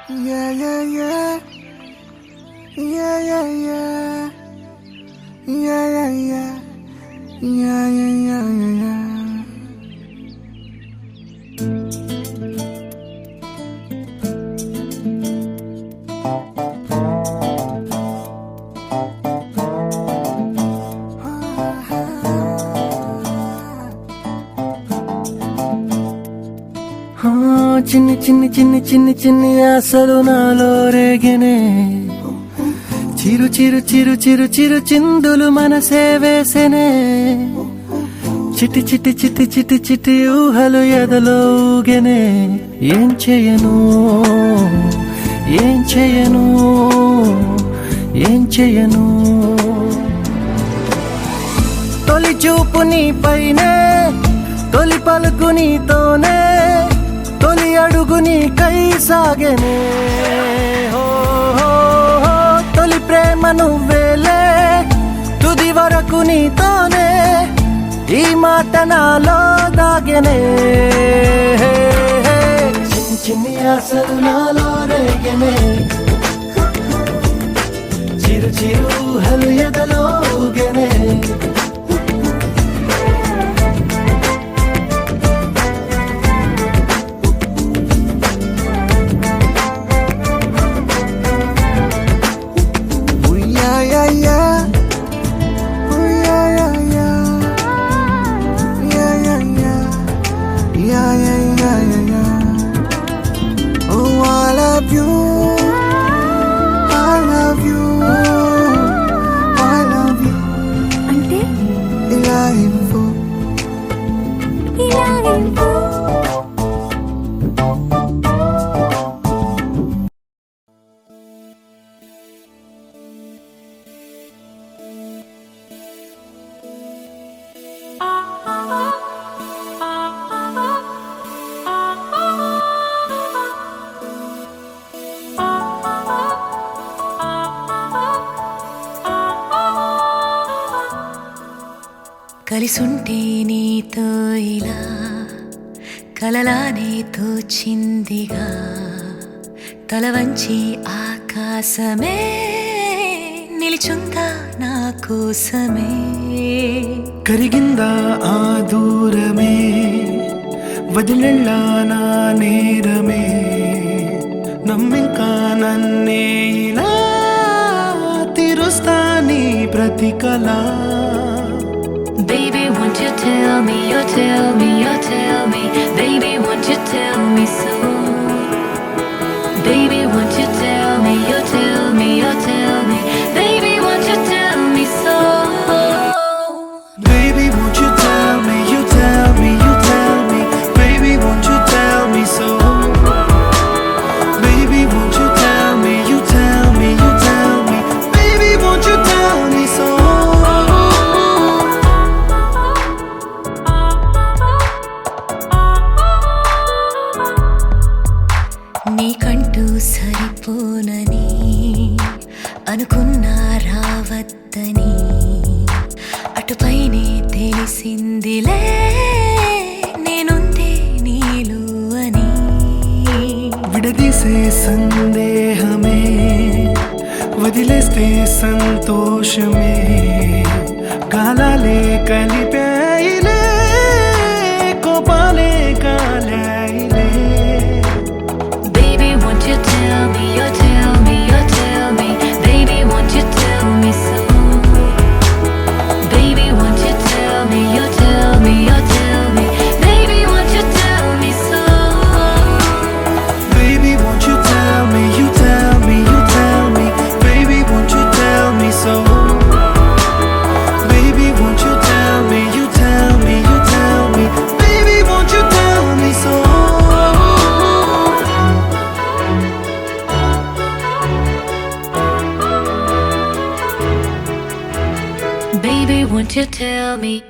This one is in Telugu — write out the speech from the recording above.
Yeah, yeah, yeah. Yeah, yeah, yeah. Yeah, yeah, yeah. Yeah, yeah, yeah, yeah, yeah. చిన్ని చిన్ని చిన్ని చిన్ని చిన్ని ఆశలు నాలో రేగినే చిరు చిరు చిరు చిరు చిరు చిందులు మనసే వేసెనే చిటి చిటి చిటి చిటి చిటి ఊహలు ఎదలో ఊగెనే ఏం చేయను ఏం చేయను ఏం చేయను తొలి చూపు నీ పైనే తొలి పలుకు నీతోనే తొలి అడుగు నీకై సాగెనే హో హో హో తొలి ప్రేమ నువ్వేలే తుది వరకు నీతోనే ఈ మాట నాలో దాగెనే చిన్ని చిన్ని ఆశలు నాలో రేగెనే చిరు చిరు ఊహలు ఎదలో ఊగెనే కలిసుంటే నీతో ఇలా కలలానే తోచిందిగా తల వంచి ఆకాశమే నిలిచుందా నా కోసమే కరిగిందా ఆ దూరమే వదిలెళ్ళా నా నేరమే నమ్మింకా నన్నే ఇలా తీరుస్తా నీ ప్రతికలా Baby, won't you tell me, you tell me, you tell me. Baby, won't you tell me so? Baby, won't you tell me, you tell me, you tell me. Baby, won't you tell me so? Baby, won't you tell me, you tell me, you tell me. Baby, won't you tell me so? Baby, won't you tell me, you tell me, you tell me. Baby, won't you tell me so? నీకంటూ సరిపోనని అనుకున్నా రావద్దని అటుపైనే తెలిసిందిలే నేనుందే నీలు అని విడదీసే సందేహమే వదిలేస్తే సంతోషమే కాలాలే కలిపాయిలే కోపాలే కాలాయిలే Baby, won't you tell me, you tell me, you tell me. Baby, won't you tell me so? Baby, won't you tell me, you tell me, you tell me. Baby, won't you tell me so? Baby, won't you tell me, you tell me, you tell me. Baby, won't you tell me so? Baby, won't you tell me, you tell me, you tell me. Baby, won't you tell me so? Baby, won't you tell me?